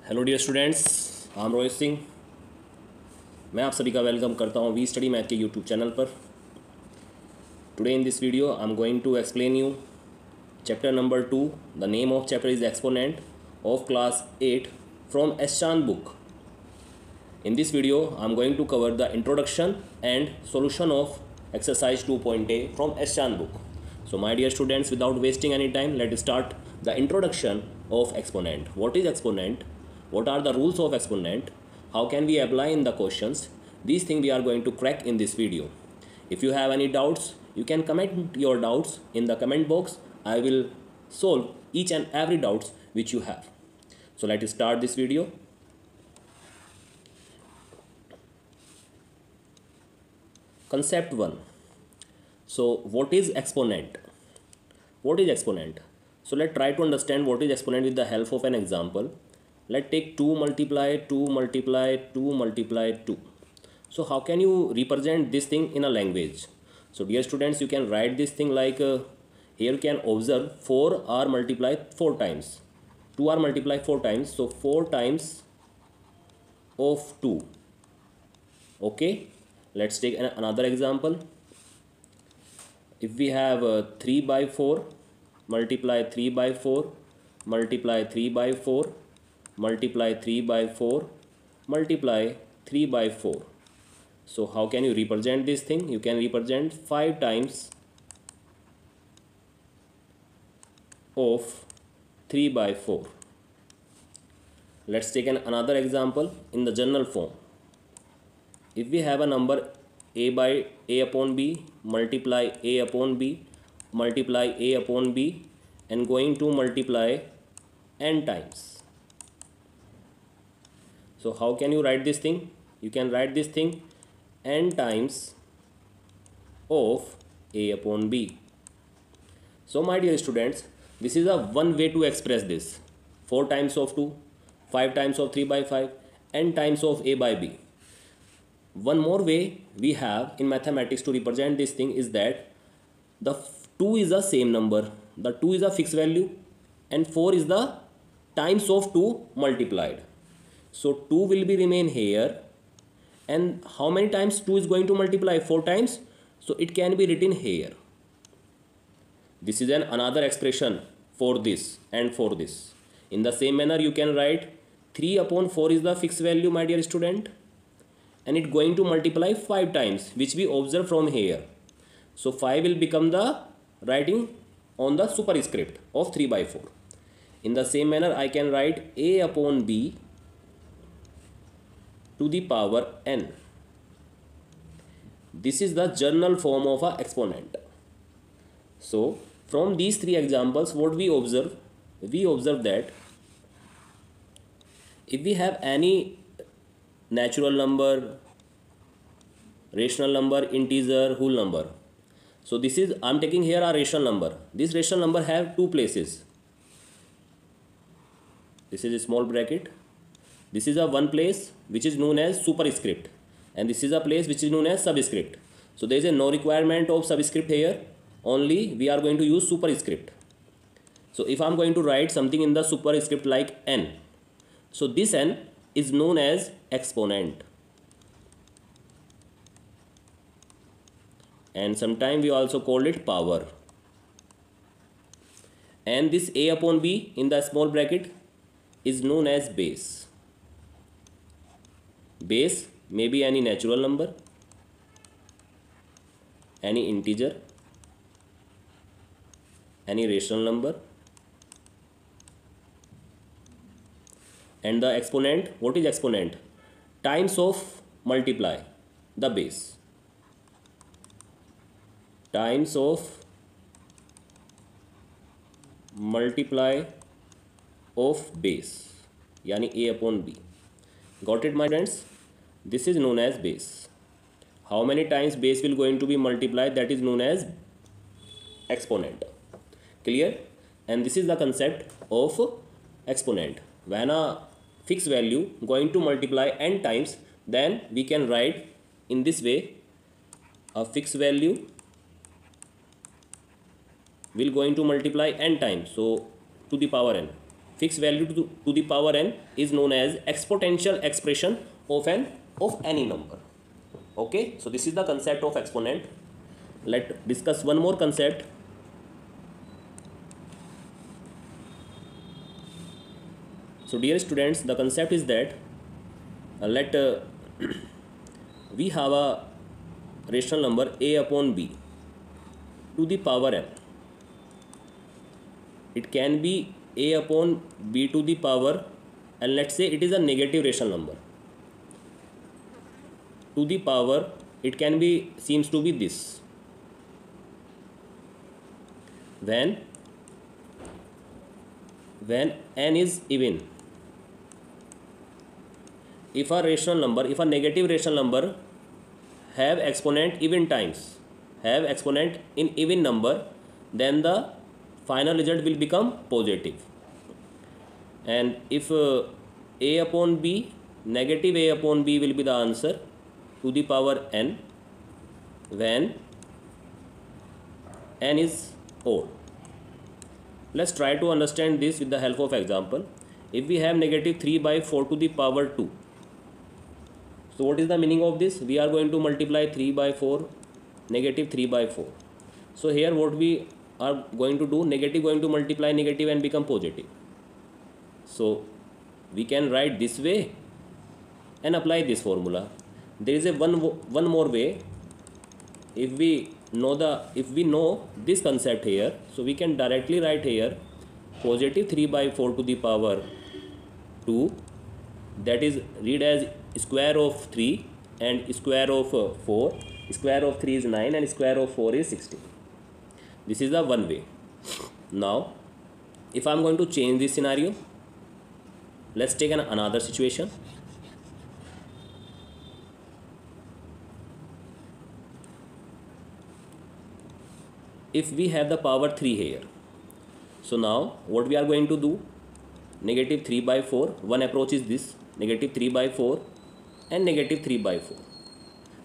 Hello dear students, I am Rohit Singh. मैं आप सभी का वेलकम करता हूँ वी स्टडी मैथ के यूट्यूब चैनल पर। Today in this video I am going to explain you chapter number 2। The name of chapter is exponent of class 8 from एश्चान book. In this video, I am going to cover the introduction and solution of exercise 2.a from Eschan book. So my dear students, without wasting any time, let's start the introduction of exponent. What is exponent? What are the rules of exponent? How can we apply in the questions? These things we are going to crack in this video. If you have any doubts, you can comment your doubts in the comment box. I will solve each and every doubts which you have. So let's start this video. Concept 1. So what is exponent? What is exponent? So let's try to understand what is exponent with the help of an example. Let's take 2 multiply 2 multiply 2 multiply 2. So how can you represent this thing in a language? So dear students, you can write this thing like here you can observe 4 are multiplied 4 times, 2 are multiplied 4 times, so 4 times of 2. Okay, let's take another example. If we have 3 by 4 multiply 3 by 4 multiply 3 by 4 multiply 3 by 4 multiply 3 by 4. So how can you represent this thing? You can represent 5 times of 3 by 4. Let's take another example in the general form. If we have a number a by a upon b multiply a upon b multiply a upon b and going to multiply n times. So how can you write this thing? You can write this thing n times of a upon b. So my dear students, this is a one way to express this. 4 times of 2, 5 times of 3 by 5, n times of a by b. One more way we have in mathematics to represent this thing is that the 2 is the same number, the 2 is a fixed value and 4 is the times of 2 multiplied. So 2 will be remain here, and how many times 2 is going to multiply? 4 times, so it can be written here. This is another expression for this and for this. In the same manner you can write 3 upon 4 is the fixed value, my dear student, and it going to multiply 5 times, which we observe from here. So 5 will become the writing on the superscript of 3 by 4. In the same manner I can write a upon b to the power n. This is the general form of a exponent. So from these 3 examples, what we observe? We observe that if we have any natural number, rational number, integer, whole number. So this is, I am taking here a rational number. This rational number have 2 places. This is a small bracket. This is a one place which is known as superscript, and this is a place which is known as subscript. So there is a no requirement of subscript here. Only we are going to use superscript. So if I am going to write something in the superscript like n, so this n is known as exponent, and sometimes we also call it power. And this a upon b in the small bracket is known as base. Base may be any natural number, any integer, any rational number, and the exponent. What is exponent? Times of multiply the base, times of multiply of base, yani a upon b. Got it, my friends? This is known as base. How many times base will going to be multiplied? That is known as exponent. Clear? And this is the concept of exponent. When a fixed value going to multiply n times, then we can write in this way: a fixed value will going to multiply n times, so to the power n. fixed value to the power n is known as exponential expression of any number. Okay, so this is the concept of exponent. Let's discuss one more concept. So dear students, the concept is that we have a rational number a upon b to the power n. It can be a upon b to the power, and let's say it is a negative rational number to the power. It can be, seems to be this, when n is even. If a rational number, if a negative rational number have exponent even times, have exponent in even number, then the final result will become positive. And if a upon b, negative a upon b will be the answer to the power n when n is odd. Let's try to understand this with the help of example. If we have negative 3 by 4 to the power 2, so what is the meaning of this? We are going to multiply 3 by 4, negative 3 by 4. So here what we are going to do, negative going to multiply negative and become positive. So we can write this way and apply this formula. There is a one more way. If we know this concept here, so we can directly write here positive 3 by 4 to the power 2, that is read as square of 3 and square of 4. Square of 3 is 9 and square of 4 is 16. This is the one way. Now if I am going to change this scenario, let's take another situation. If we have the power 3 here, so now what we are going to do, negative 3 by 4, one approach is this, negative 3 by 4 and negative 3 by 4.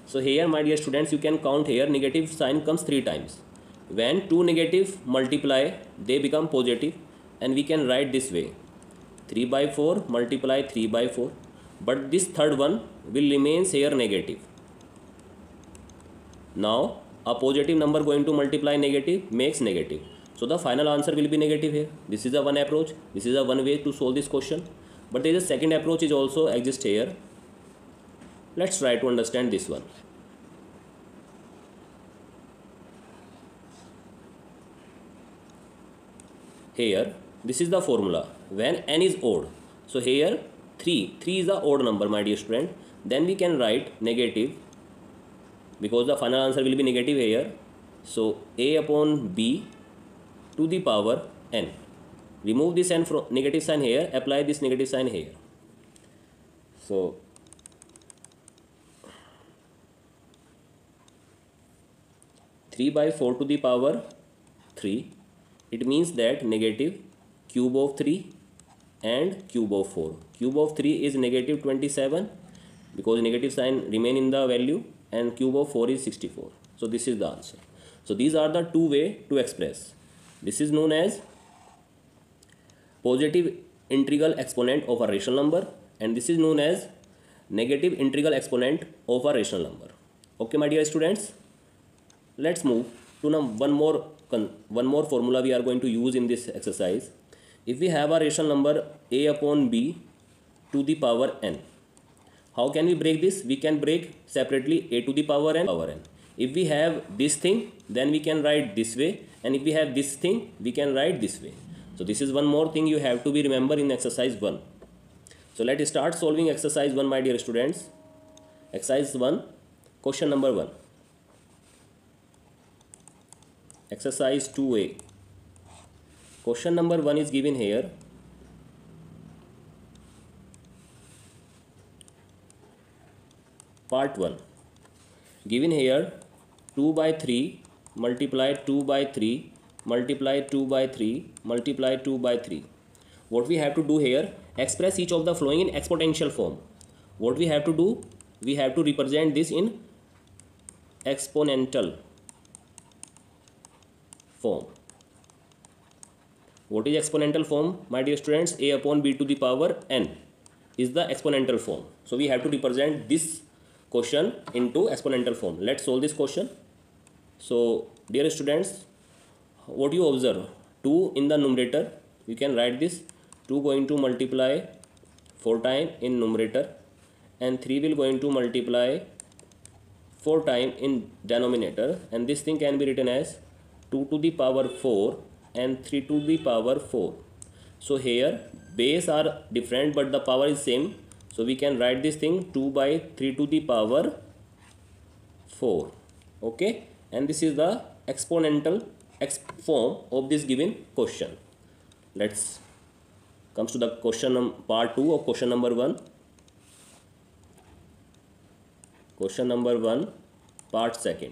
So here my dear students, you can count here, negative sign comes 3 times. When two negative multiply, they become positive, and we can write this way, 3 by 4 multiply 3 by 4, but this third one will remain here negative. Now a positive number going to multiply negative makes negative, so the final answer will be negative here. This is the one approach, this is the one way to solve this question, but there is a second approach is also exist here. Let's try to understand this one. Here this is the formula when n is odd. So here 3 is the odd number, my dear student. Then we can write negative, because the final answer will be negative here. So a upon b to the power n. Remove this n from negative sign here, apply this negative sign here. So 3 by 4 to the power 3, it means that negative cube of 3 and cube of 4. Cube of 3 is negative 27, because negative sign remain in the value, and cube of 4 is 64. So this is the answer. So these are the two way to express. This is known as positive integral exponent of a rational number, and this is known as negative integral exponent of a rational number. Okay my dear students, let's move to now one more formula we are going to use in this exercise. If we have a rational number a upon b to the power n, how can we break this? We can break separately a to the power n. If we have this thing, then we can write this way, and if we have this thing, we can write this way. So this is one more thing you have to be remember in exercise 1. So let's start solving exercise 1, my dear students. Exercise 1, question number 1. Exercise 2a. Question number 1 is given here. Part 1. Given here 2 by 3 multiply 2 by 3 multiply 2 by 3 multiply 2 by 3. What we have to do here, express each of the following in exponential form. What we have to do, we have to represent this in exponential form. What is exponential form, my dear students? A upon b to the power n is the exponential form. So we have to represent this question into exponential form. Let's solve this question. So dear students, what you observe, 2 in the numerator, you can write this 2 going to multiply 4 times in numerator, and 3 will going to multiply 4 times in denominator, and this thing can be written as 2 to the power 4 and 3 to the power 4. So here base are different but the power is same, so we can write this thing 2 by 3 to the power 4. Okay, and this is the exponential form of this given question. Let's comes to the question part 2 of question number 1. Question number 1 part 2.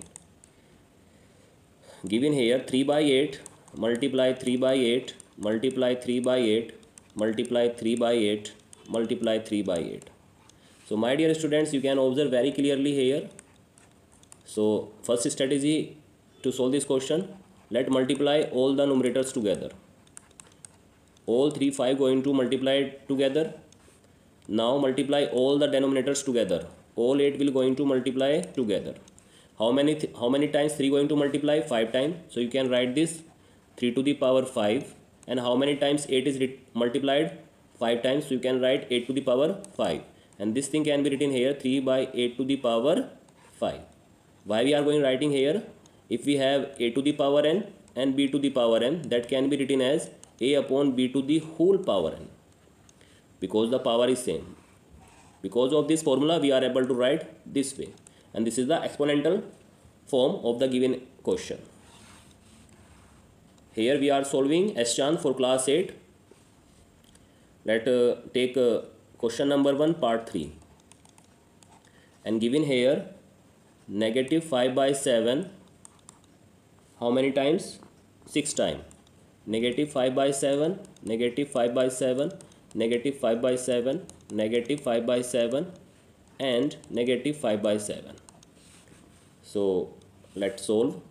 Given here 3 by 8 multiply 3 by 8 multiply 3 by 8 multiply 3 by 8 multiply 3 by 8. So my dear students, you can observe very clearly here. So first strategy to solve this question, let multiply all the numerators together. All 3 5 going to multiply together. Now multiply all the denominators together. All 8 will going to multiply together. How many times 3 going to multiply? 5 times. So you can write this 3 to the power 5. And how many times 8 is multiplied? 5 times. So you can write 8 to the power 5. And this thing can be written here 3 by 8 to the power 5. Why we are going writing here? If we have a to the power n and b to the power n, that can be written as a upon b to the whole power n, because the power is same. Because of this formula we are able to write this way, and this is the exponential form of the given question. Here we are solving S-Chan for class 8. Let take question number 1 part 3, and given here negative 5 by 7, how many times? 6 times. Negative 5 by 7, negative 5 by 7, negative 5 by 7, negative 5 by 7, and negative 5 by 7. So let's solve.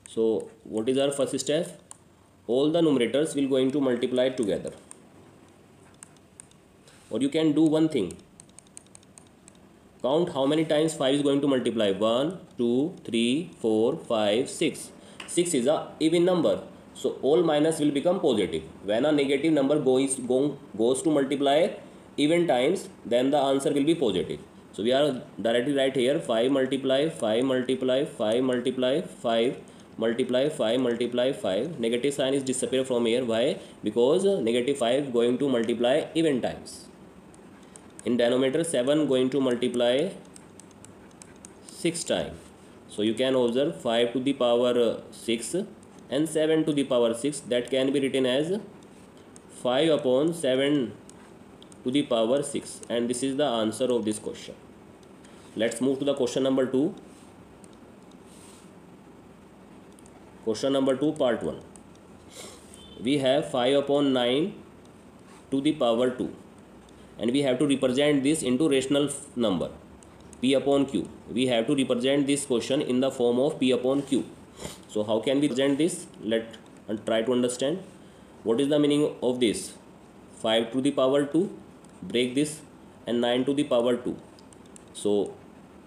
So what is our first step? All the numerators will going to multiply together. Or you can do one thing. Count how many times 5 is going to multiply. 1, 2, 3, 4, 5, 6. 6 is a even number. So all minus will become positive. When a negative number goes to multiply even times, then the answer will be positive. So we are directly write here 5 multiply 5 multiply 5 multiply 5 multiply 5 multiply 5. Negative sign is disappear from here. Why? Because negative 5 going to multiply even times. In denominator 7 going to multiply 6 times. So you can observe 5 to the power 6 and 7 to the power 6. That can be written as 5 upon 7 to the power 6. And this is the answer of this question. Let's move to the question number 2. Question number 2 part 1. We have 5 upon 9 to the power 2. And we have to represent this into rational number p upon q. We have to represent this question in the form of p upon q. So how can we present this? Let's try to understand. What is the meaning of this? 5 to the power 2, break this, and 9 to the power 2. So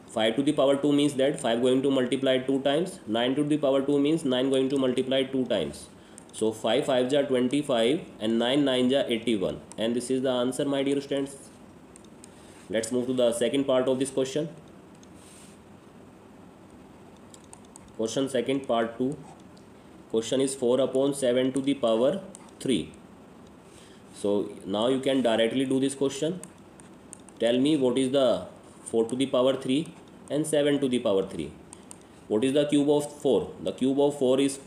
5 to the power 2 means that 5 going to multiply 2 times. 9 to the power 2 means 9 going to multiply 2 times. So 5 5s are 25 and 9 9s are 81. And this is the answer, my dear students. Let's move to the second part of this question. Question second part 2. Question is 4 upon 7 to the power 3. So now you can directly do this question. Tell me what is the 4 to the power 3 and 7 to the power 3. What is the cube of 4? The cube of 4 is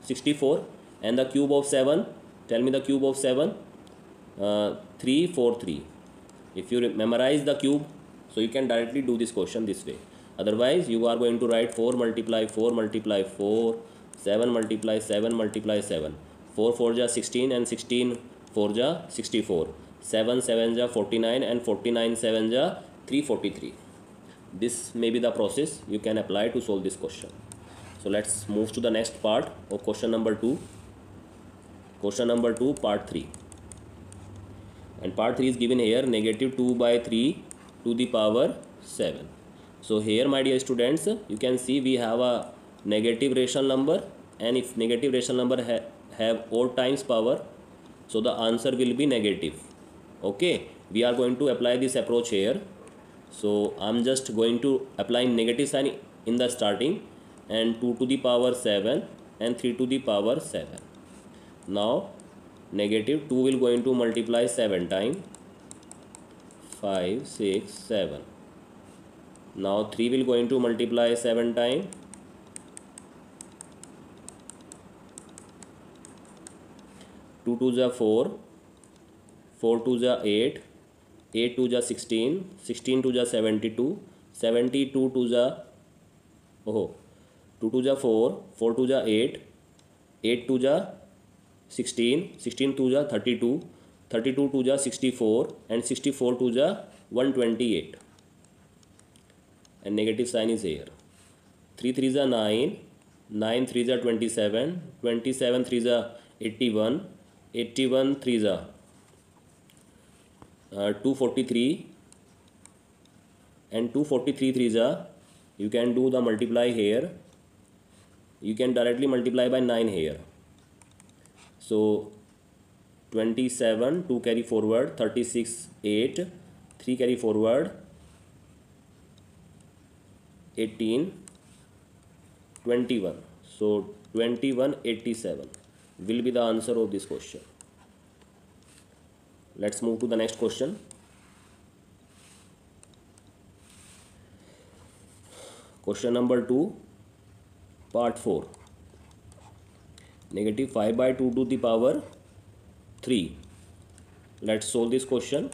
64. And the cube of 7, tell me the cube of 7, 3 4 3. If you memorize the cube, so you can directly do this question this way. Otherwise you are going to write 4 multiply 4 multiply 4, 7 multiply 7 multiply 7. 4 4 ja 16 and 16 4 ja 64. 7 7 ja 49 and 49 7 ja 343. This may be the process you can apply to solve this question. So let's move to the next part of question number 2. Question number 2, part 3. And part 3 is given here, negative 2 by 3 to the power 7. So here, my dear students, you can see we have a negative rational number, and if negative rational number have odd times power, so the answer will be negative. Okay, we are going to apply this approach here. So I'm just going to apply negative sign in the starting, and 2 to the power 7 and 3 to the power 7. Now negative 2 will going to multiply 7 times, 5, 6, 7. Now 3 will going to multiply 7 times, 2 to the 4, 4 to the 8, 8 to the 16, 16 to the 72, 72 to the 2 to the 4, 4 to the 8, 8 to the 16, 16 to the 32, 32 to the 64, and 64 to the 128. And negative sign is here. 3 3 is 9, 9 3 is 27, 27 3 is 81, 81 3 is 243, and 243 3 is you can do the multiply here. You can directly multiply by 9 here. So 27, 2 carry forward, 36, 8, 3 carry forward, 18, 21. So 2187 will be the answer of this question. Let's move to the next question. Question number 2, part 4. Negative 5 by 2 to the power 3. Let's solve this question.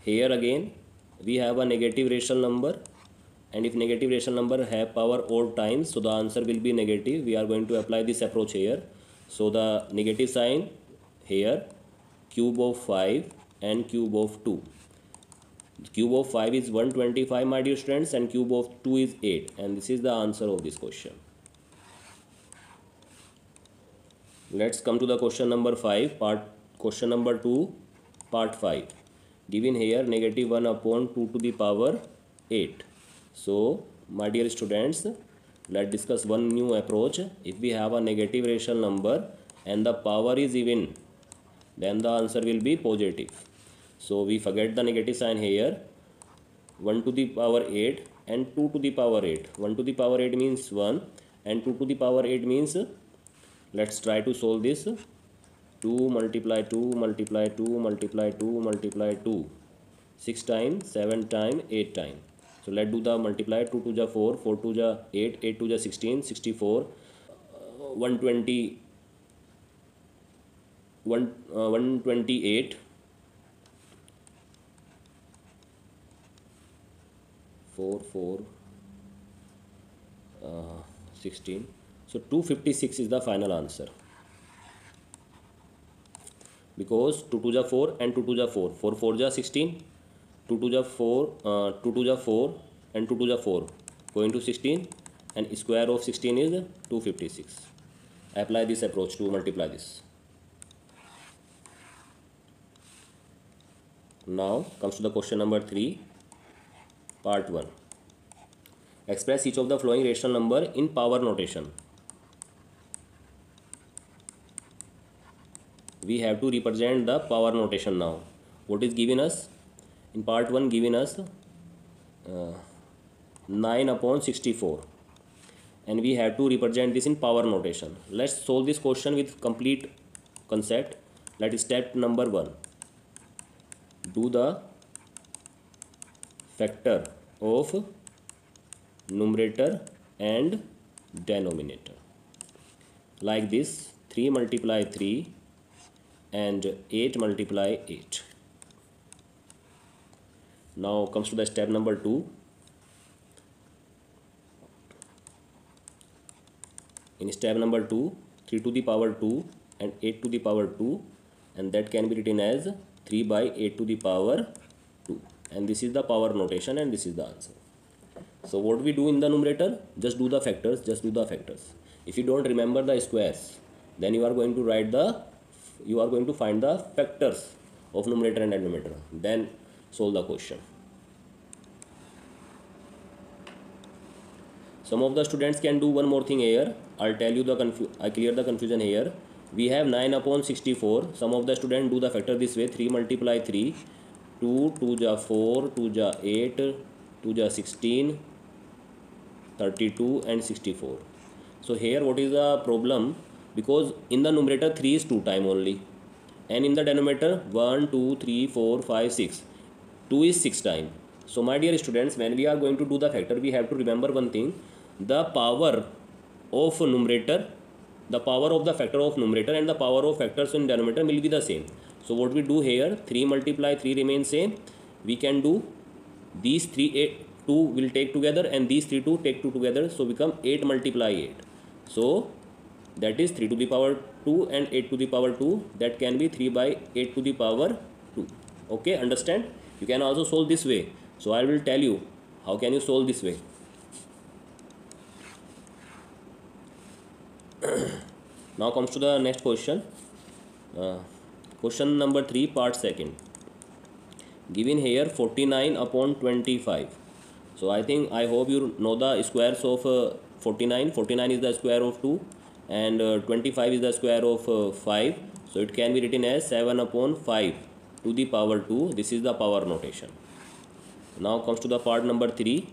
Here again we have a negative rational number, and if negative rational number have power odd times, so the answer will be negative. We are going to apply this approach here. So the negative sign here, cube of 5 and cube of 2. Cube of 5 is 125, my dear students, and cube of 2 is 8, and this is the answer of this question. Let's come to the question number 5, question number 2, part 5. Given here, negative 1 upon 2 to the power 8. So my dear students, let's discuss one new approach. If we have a negative rational number and the power is even, then the answer will be positive. So we forget the negative sign here. 1 to the power 8 and 2 to the power 8. 1 to the power 8 means 1, and 2 to the power 8 means, let's try to solve this. 2 multiply 2 multiply 2 multiply 2 multiply 2. 6 times, 7 times, 8 times. So let's do the multiply. 2 to the 4, 4 to the 8, 8 to the 16, 64, 120, 128, 4, 4, 16. So 256 is the final answer, because 2 to the 4 and 2 to the 4, 4 4 is 16, 2 to the 4, 2 to the 4 and 2 to the 4 going to 16, and square of 16 is 256. Apply this approach to multiply this. Now comes to the question number 3, part 1. Express each of the following rational number in power notation. We have to represent the power notation now. What is given us? In part 1 given us 9 upon 64, and we have to represent this in power notation. Let's solve this question with complete concept. That is step number 1. Do the factor of numerator and denominator. Like this, 3 multiply 3 and 8 multiply 8. Now comes to the step number 2. In step number 2, 3 to the power 2 and 8 to the power 2, and that can be written as 3 by 8 to the power 2, and this is the power notation, and this is the answer. So what we do in the numerator, just do the factors, if you don't remember the squares, then you are going to find the factors of numerator and denominator, then solve the question. Some of the students can do one more thing here. I'll tell you I clear the confusion here. We have 9 upon 64. Some of the students do the factor this way: 3 multiply 3, 2, 2 ja 4, 2 ja 8, 2 ja 16, 32 and 64. So here what is the problem? Because in the numerator 3 is 2 time only, and in the denominator 1, 2, 3, 4, 5, 6, 2 is 6 time. So my dear students, when we are going to do the factor, we have to remember one thing: the power of numerator, the power of the factor of numerator and the power of factors in denominator will be the same. So what we do here, 3 multiply 3 remains same. We can do these 3, 8, 2 will take together, and these 3 2 take 2 together, so become 8 multiply 8. So that is 3 to the power 2 and 8 to the power 2. That can be 3 by 8 to the power 2. Okay, understand? You can also solve this way. So I will tell you how can you solve this way. Now comes to the next question. Question number 3, part 2nd. Given here 49 upon 25. So I hope you know the squares of 49. 49 is the square of 2, and 25 is the square of 5. So it can be written as 7 upon 5 to the power 2. This is the power notation. Now comes to the part number 3.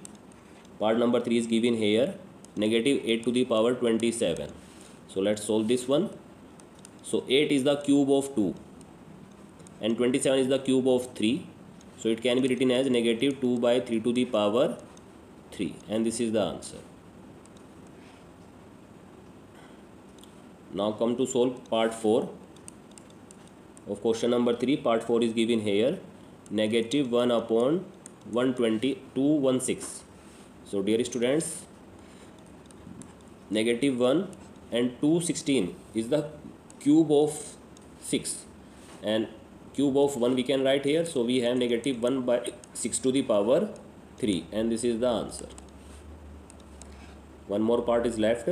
Part number 3 is given here, negative 8 to the power 27. So let's solve this one. So 8 is the cube of 2 and 27 is the cube of 3. So it can be written as negative 2 by 3 to the power 3, and this is the answer. Now come to solve part 4 of question number 3. Part 4 is given here, negative 1 upon 120 216. So dear students, negative 1 and 216 is the cube of 6, and cube of 1 we can write here. So we have negative 1 by 6 to the power 3, and this is the answer. One more part is left.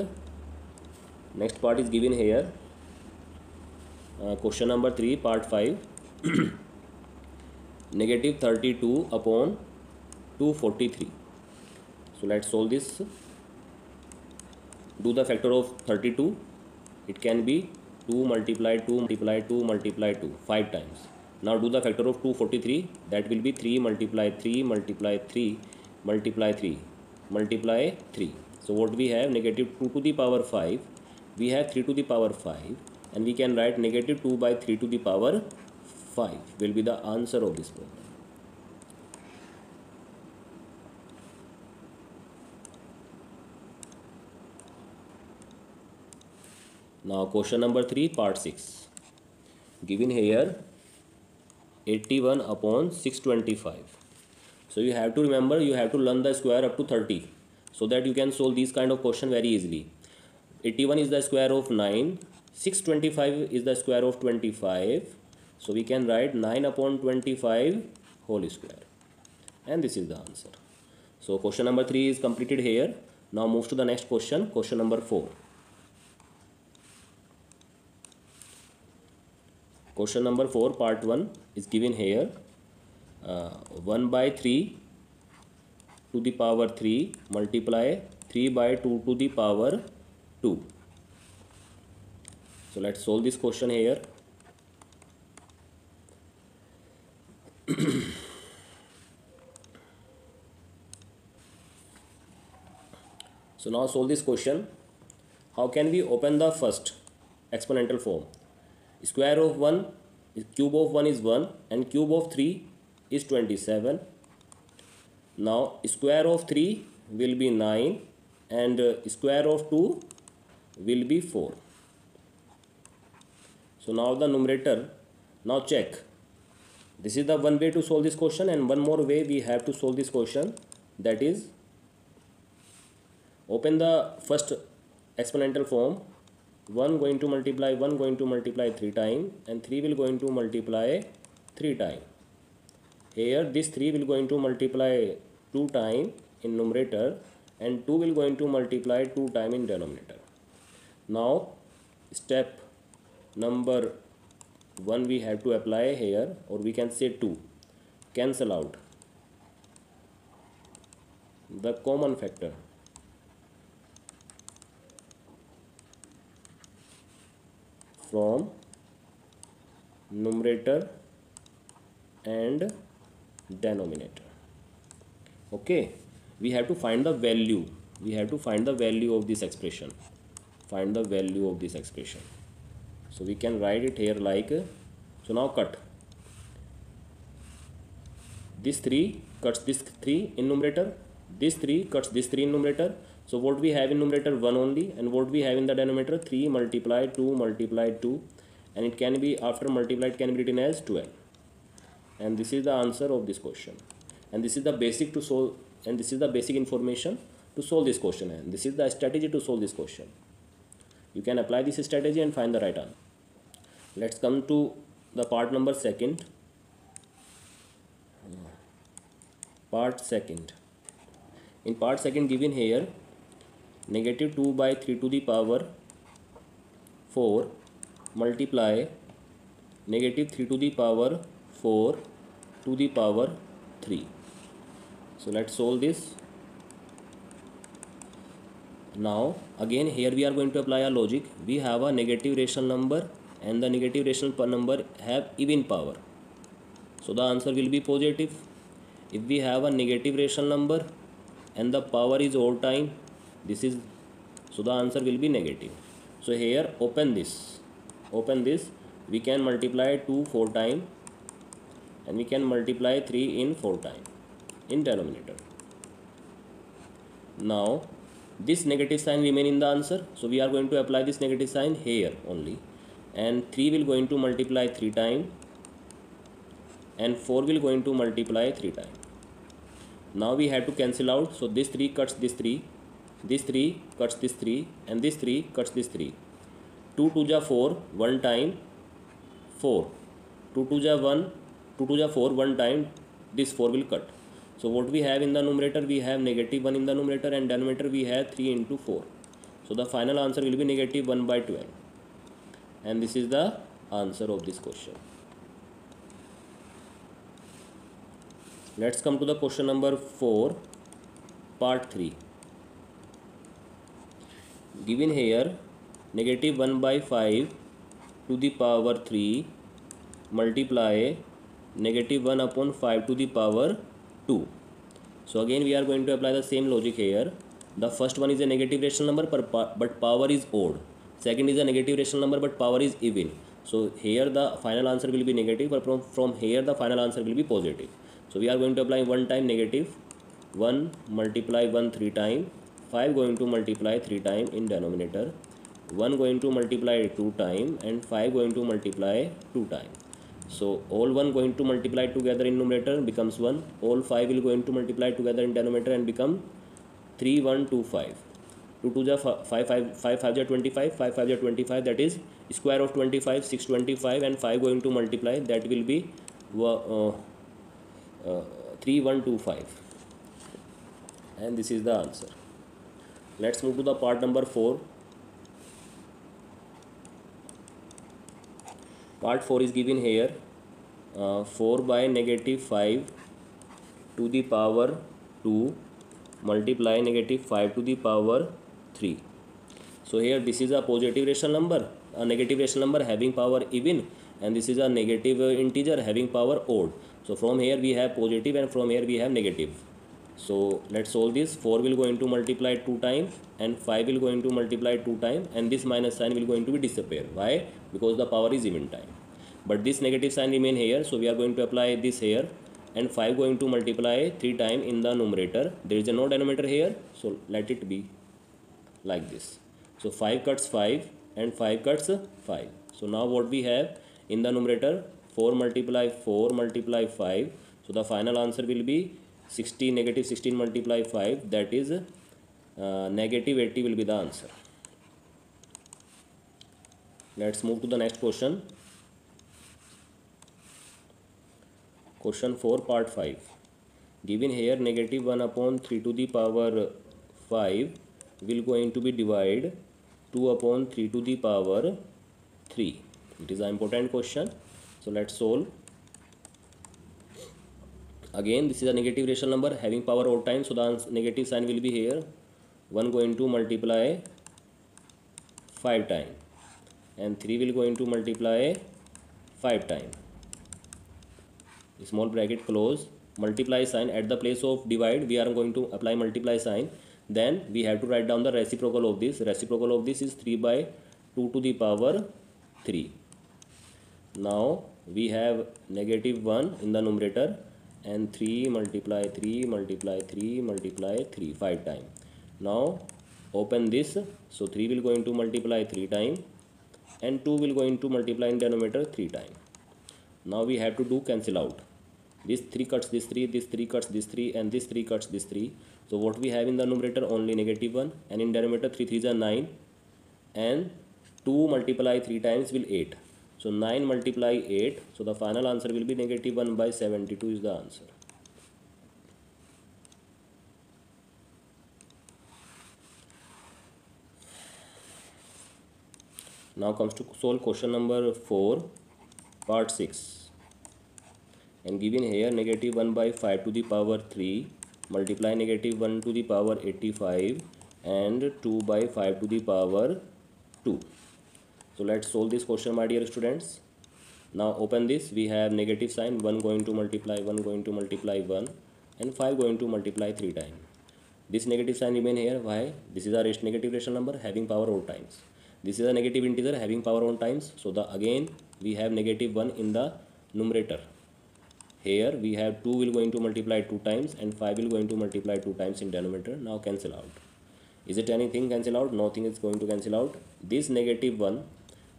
Next part is given here, question number 3, part 5. Negative 32 upon 243. So let's solve this. Do the factor of 32. It can be 2 multiply 2 multiply 2 multiply 2 5 times. Now do the factor of 243. That will be 3 multiply 3 multiply 3 multiply 3 multiply 3. So what we have, negative 2 to the power 5. We have 3 to the power 5, and we can write negative 2 by 3 to the power 5 will be the answer of this problem. Now question number 3, part 6. Given here 81 upon 625. So you have to remember, you have to learn the square up to 30, so that you can solve these kind of question very easily. 81 is the square of 9, 625 is the square of 25. So we can write 9 upon 25 whole square, and this is the answer. So question number 3 is completed here. Now move to the next question, question number 4. Question number 4, part 1 is given here, 1 by 3 to the power 3 multiply 3 by 2 to the power 2. So let's solve this question here. So now solve this question. How can we open the first exponential form? Square of 1, cube of 1 is 1, and cube of 3 is 27. Now square of 3 will be 9, and square of 2 will be 4. So now the numerator, now check. This is the one way to solve this question, and one more way we have to solve this question, that is open the first exponential form. 1 going to multiply 1 going to multiply 3 times, and 3 will going to multiply 3 times. Here this 3 will going to multiply 2 times, in numerator and 2 will going to multiply 2 time in denominator. Now step number 1 we have to apply here, or we can say 2. Cancel out the common factor from numerator and denominator. Okay, we have to find the value. We have to find the value of this expression. Find the value of this expression. So we can write it here like, so now cut. This 3 cuts this 3 in numerator. This 3 cuts this 3 in numerator. So what we have in numerator 1 only, and what we have in the denominator 3 multiplied 2 multiplied 2, and it can be after multiplied can be written as 12. And this is the answer of this question. And this is the basic to solve, and this is the basic information to solve this question, and this is the strategy to solve this question. You can apply this strategy and find the right answer. Let's come to the part number second. Part second. In part second given here, negative 2 by 3 to the power 4 multiply negative 3 to the power 4 to the power 3. So let's solve this. Now again here we are going to apply a logic. We have a negative rational number, and the negative rational number have even power, so the answer will be positive. If we have a negative rational number and the power is odd time, this is, so the answer will be negative. So here open this, we can multiply 2 4 times, and we can multiply 3 in 4 times in denominator. Now this negative sign remain in the answer, so we are going to apply this negative sign here only, and 3 will going to multiply 3 times, and 4 will going to multiply 3 times. Now we have to cancel out, so this 3 cuts this 3, this 3 cuts this 3, and this 3 cuts this 3. 2 2 ja 4, 1 time 4, 2 2 ja 1, 2 2 ja 4, 1 time, this 4 will cut. So what we have in the numerator, we have negative 1 in the numerator, and denominator we have 3 into 4. So the final answer will be negative 1 by 12. And this is the answer of this question. Let's come to the question number 4, part 3. Given here, negative 1 by 5 to the power 3 multiply negative 1 upon 5 to the power 2. So again we are going to apply the same logic here. The first one is a negative rational number but power is odd. Second is a negative rational number but power is even. So here the final answer will be negative, but from here the final answer will be positive. So we are going to apply 1 time negative, 1 multiply 1 3 times, 5 going to multiply 3 times in denominator, 1 going to multiply 2 times, and 5 going to multiply 2 times. So all 1 going to multiply together in numerator becomes 1, all 5 will going to multiply together in denominator and become 3 1 2 5. 2 2 ja 5 5 ja 25, 5 5 ja 25, that is square of 25, 625, and 5 going to multiply, that will be 3125, and this is the answer. Let's move to the part number 4. Part 4 is given here, 4 by negative 5 to the power 2 multiply negative 5 to the power 3. So here this is a positive rational number, a negative rational number having power even, and this is a negative integer having power odd. So from here we have positive, and from here we have negative. So let's solve this. 4 will going to multiply 2 times, and 5 will going to multiply 2 times, and this minus sign will going to be disappear. Why? Because the power is even time. But this negative sign remain here, so we are going to apply this here, and 5 going to multiply 3 times in the numerator. There is a no denominator here, so let it be like this. So 5 cuts 5 and 5 cuts 5. So now what we have in the numerator, 4 multiply 5. So the final answer will be 16, negative 16 multiply 5, that is negative 80 will be the answer. Let's move to the next question. Question 4 part 5. given here negative 1 upon 3 to the power 5 will going to be divided 2 upon 3 to the power 3. It is an important question. So let's solve. Again, this is a negative rational number having power odd times, so the negative sign will be here. 1 going to multiply 5 times and 3 will going to multiply 5 times. Small bracket close, multiply sign at the place of divide we are going to apply multiply sign. Then we have to write down the reciprocal of this. Reciprocal of this is 3 by 2 to the power 3. Now we have negative 1 in the numerator and 3 multiply 3 multiply 3 multiply 3 5 times. Now open this, so 3 will going to multiply 3 times and 2 will going to multiply in denominator 3 times. Now we have to do cancel out. This 3 cuts this 3, this 3 cuts this 3, and this 3 cuts this 3. So what we have in the numerator only negative 1, and in denominator 3 3s are 9, and 2 multiply 3 times will 8. So 9 multiply 8, so the final answer will be negative 1 by 72 is the answer. Now comes to solve question number 4, part 6. And given here negative 1 by 5 to the power 3 multiply negative 1 to the power 85 and 2 by 5 to the power 2. So let's solve this question, my dear students. Now open this, we have negative sign, 1 going to multiply 1 going to multiply 1 and 5 going to multiply 3 times. This negative sign remain here. Why? This is a negative rational number having power odd times. This is a negative integer having power odd times, so the again we have negative 1 in the numerator. Here we have 2 will going to multiply 2 times and 5 will going to multiply 2 times in denominator. Now cancel out. Is it anything cancel out? Nothing is going to cancel out. This negative 1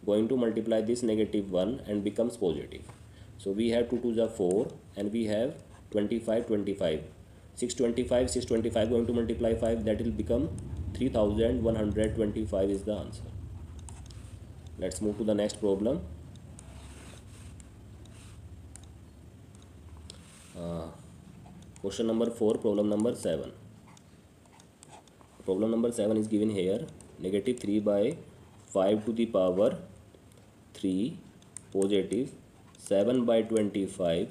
going to multiply this negative 1 and becomes positive. So we have 2 2s are 4 and we have 25 25. 625 625 going to multiply 5, that will become 3125 is the answer. Let's move to the next problem. Question number 4, problem number 7. Problem number 7 is given here, negative 3 by 5 to the power 3 positive 7 by 25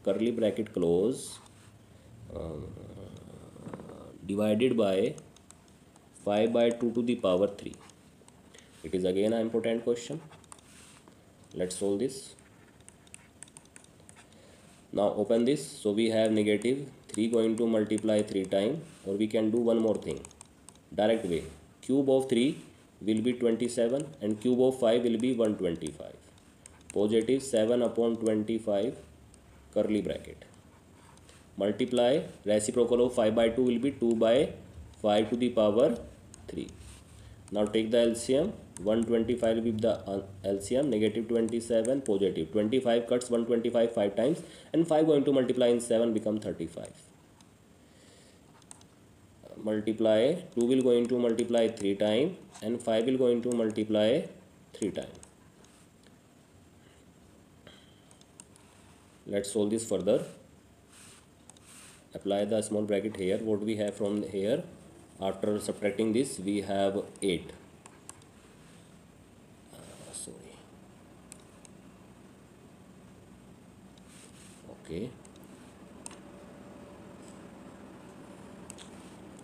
curly bracket close divided by 5 by 2 to the power 3. It is again an important question. Let's solve this. Now open this, so we have negative 3 going to multiply 3 times, or we can do one more thing, direct way. Cube of 3 will be 27 and cube of 5 will be 125. Positive 7 upon 25 curly bracket. Multiply reciprocal of 5 by 2 will be 2 by 5 to the power 3. Now take the LCM. 125 will be the LCM, negative 27 positive 25 cuts 125 5 times and 5 going to multiply in 7 become 35. Multiply 2 will going to multiply 3 times and 5 will going to multiply 3 times. Let's solve this further. Apply the small bracket here. What we have from here, after subtracting this we have 8. Okay,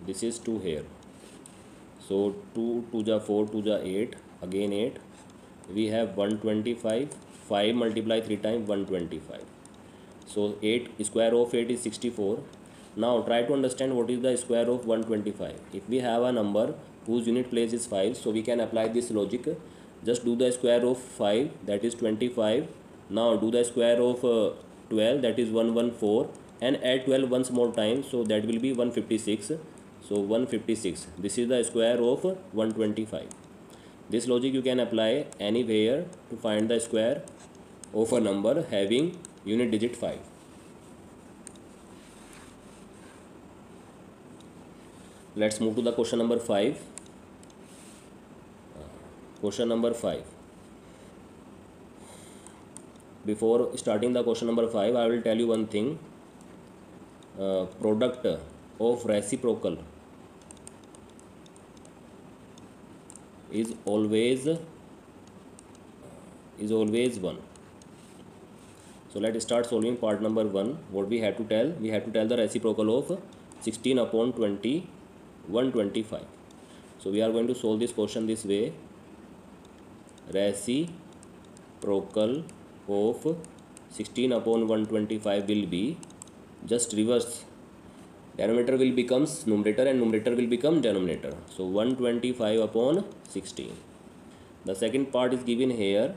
this is 2 here, so 2 2 ja 4 2 ja 8, again 8. We have 125, 5 multiply 3 times 125, so 8 square of 8 is 64. Now try to understand what is the square of 125. If we have a number whose unit place is 5, so we can apply this logic. Just do the square of 5, that is 25. Now do the square of 12, that is 114, and add 12 once more time, so that will be 156. So 156, this is the square of 125. This logic you can apply anywhere to find the square of a number having unit digit 5. Let's move to the question number 5. Question number 5. Before starting the question number 5, I will tell you one thing. product of reciprocal is always 1. So let's start solving part number 1. What we have to tell? We have to tell the reciprocal of 16 upon 20, 125. So we are going to solve this question this way. Reciprocal of 16 upon 125 will be just reverse. Denominator will becomes numerator and numerator will become denominator. So 125 upon 16. The second part is given here,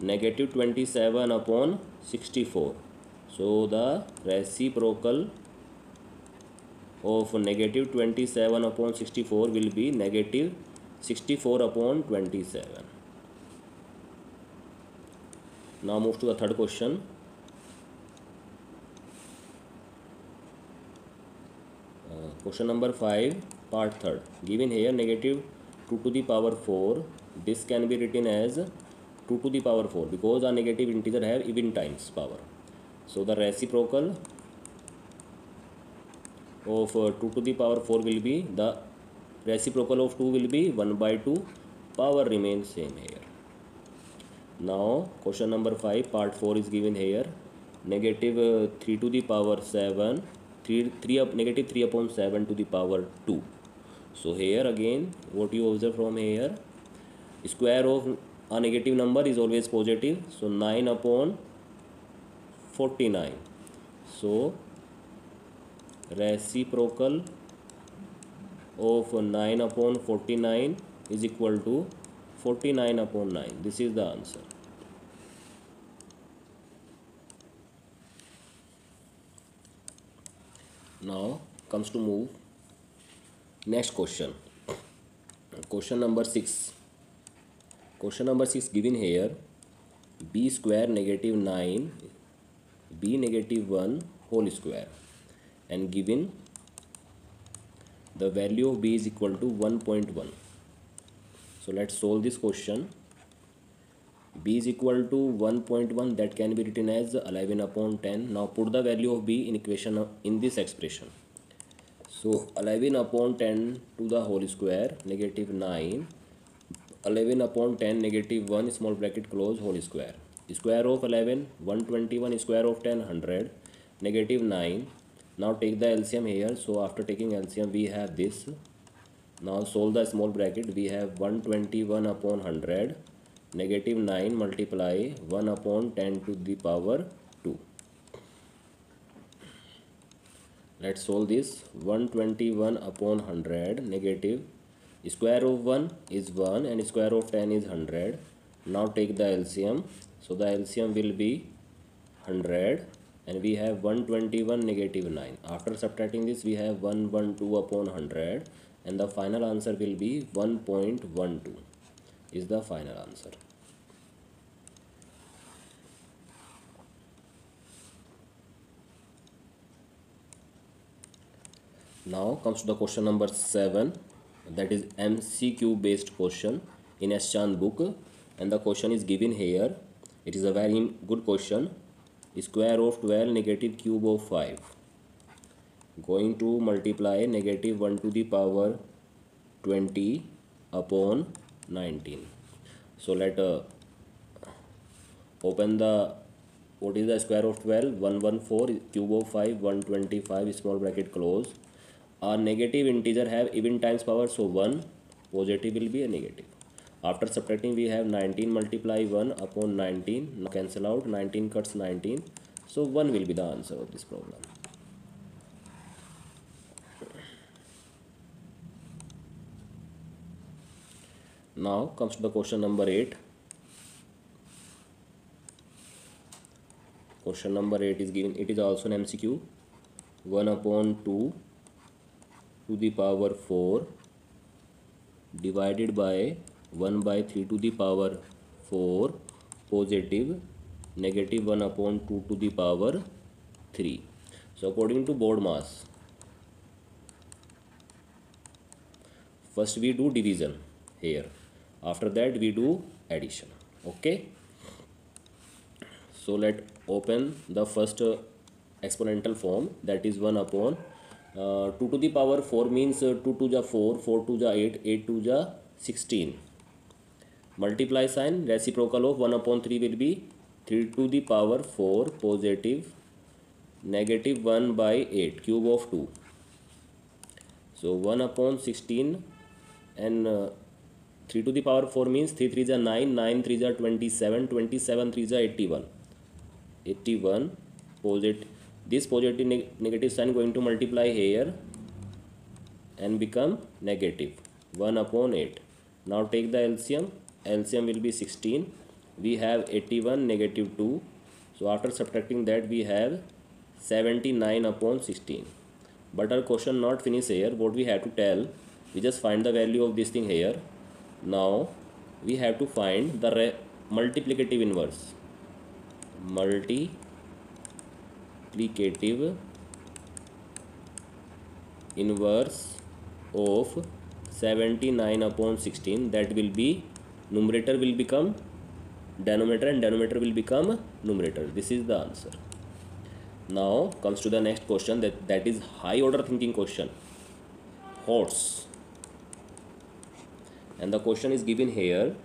negative 27 upon 64. So the reciprocal of negative 27 upon 64 will be negative 64 upon 27. Now move to the third question. Question number 5, part 3rd. Given here negative 2 to the power 4. This can be written as 2 to the power 4 because a negative integer have even times power. So the reciprocal of 2 to the power 4 will be, the reciprocal of 2 will be 1 by 2. Power remains same here. Now question number 5, part 4 is given here. Negative 3 to the power 7. Negative 3 upon 7 to the power 2. So here again what you observe from here, square of a negative number is always positive. So 9 upon 49. So reciprocal of 9 upon 49 is equal to 49 upon 9. This is the answer. Now comes to move next question. Question number 6. Question number 6 given here, b square negative 9 b negative 1 whole square, and given the value of b is equal to 1.1. So let's solve this question. B is equal to 1.1, that can be written as 11 upon 10. Now put the value of b in equation in this expression. So 11 upon 10 to the whole square, negative 9, 11 upon 10 negative 1 small bracket close whole square. Square of 11, 121, square of 10, 100, negative 9. Now take the LCM here. So after taking LCM we have this. Now solve the small bracket. We have 121 upon 100, negative 9 multiply 1 upon 10 to the power 2. Let's solve this. 121 upon 100, negative square of 1 is 1 and square of 10 is 100. Now take the LCM. So the LCM will be 100 and we have 121 negative 9. After subtracting this we have 112 upon 100 and the final answer will be 1.12 is the final answer. Now comes to the question number 7, that is MCQ based question in Aschan book, and the question is given here. It is a very good question. Square of 12 negative cube of 5 going to multiply negative 1 to the power 20 upon 19. So let open the, what is the square of 12? 114, cube of 5, 125, small bracket close. A negative integer have even times power, so 1, positive will be a negative. After subtracting we have 19 multiply 1 upon 19. Now cancel out, 19 cuts 19. So 1 will be the answer of this problem. Now comes to the question number 8. Question number 8 is given. It is also an MCQ. 1 upon 2 to the power 4 divided by 1 by 3 to the power 4 positive negative 1 upon 2 to the power 3. So according to board mass, first we do division here, after that we do addition. Okay, so let open the first exponential form, that is 1 upon 2 to the power 4 means 2 to the 4, 4 to the 8, 8 to the 16. Multiply sign, reciprocal of 1 upon 3 will be 3 to the power 4 positive negative 1 by 8 cube of 2. So 1 upon 16 and 3 to the power 4 means 3 3 is 9, 9 3 is 27, 27 3 is 81. 81 positive, this positive negative sign going to multiply here and become negative 1 upon 8. Now take the LCM. LCM will be 16. We have 81 negative 2. So after subtracting that we have 79 upon 16. But our question not finish here. What we have to tell, we just find the value of this thing here. Now we have to find the multiplicative inverse. Multiplicative inverse of 79 upon 16, that will be numerator will become denominator and denominator will become numerator. This is the answer. Now comes to the next question, that is high order thinking question. Horse, and the question is given here.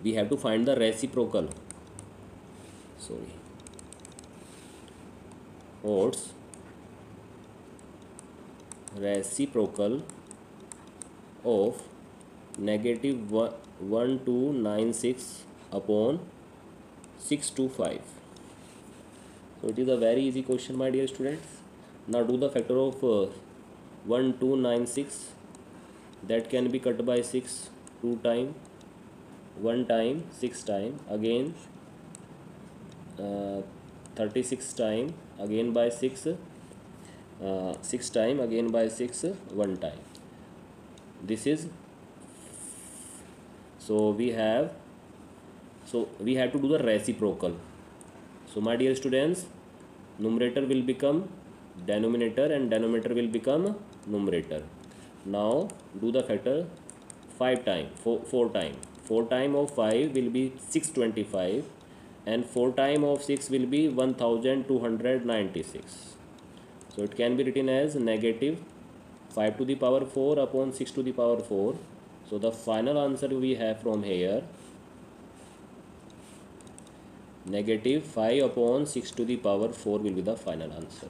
We have to find the reciprocal. Horse reciprocal of negative 1296 upon 625. So it is a very easy question, my dear students. Now do the factor of 1296. That can be cut by 6 2 time, 1 time, 6 time, again 36 time, again by 6, 6 time, again by 6, 1 time. This is, so we have to do the reciprocal. So my dear students, numerator will become denominator and denominator will become numerator. Now do the factor 5 time, 4 time. 4 time of 5 will be 625 and 4 time of 6 will be 1296. So it can be written as negative 5 to the power 4 upon 6 to the power 4. So the final answer we have from here, negative 5 upon 6 to the power 4 will be the final answer.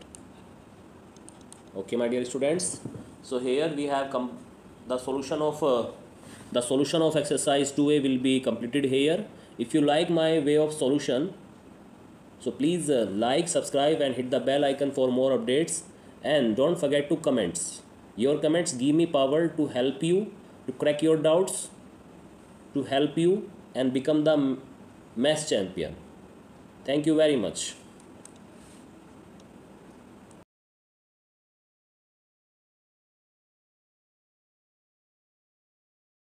Okay, my dear students. So here we have the solution of exercise 2a will be completed here. If you like my way of solution, so please like, subscribe and hit the bell icon for more updates, and don't forget to comments. Your comments give me power to help you to crack your doubts, to help you and become the math champion. Thank you very much.